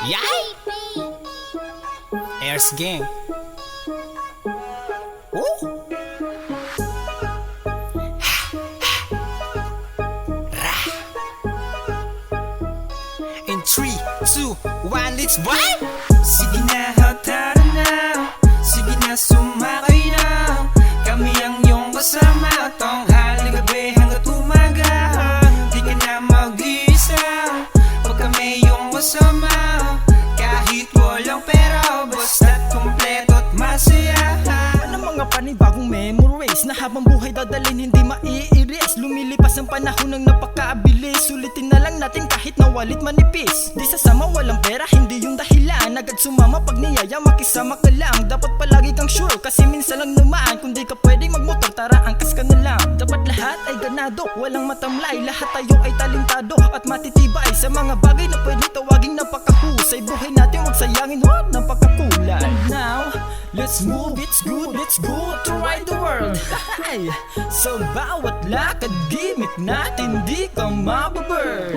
Yay! Airs Gang. Oh! In 3, 2, 1, let's vibe! Sige na, tara na. Sige na, sumakay na. Kami ang iyong kasama. Tanghali, gabi hanggat umaga. Di ka na mag-iisa pag kami iyong kasama. Kahit walang pera, basta't kumpleto at masaya. Ng mga panibagong memories na habang buhay dadalhin hindi maiiris. Lumilipas ang panahon ng napakabilis. Sulitin na lang natin kahit nawalit manipis. Di sasama walang pera, hindi yung dahilan. Agad sumama pag niyaya, makisama ka lang. Dapat palagi kang sure kasi minsan lang naman. Kung di ka pwedeng magmotor, tara angkas ka na lang. Dapat lahat ay ganado, walang matamlay. Lahat tayo ay talentado at matitibay sa mga bagay na pwede tawaging napakahusay. Buhay natin wag sayangin, wag napakakulay. And now, let's move, it's good, let's go to ride the world. Hey, so bawat lakad, gimmick natin, di ka mababird.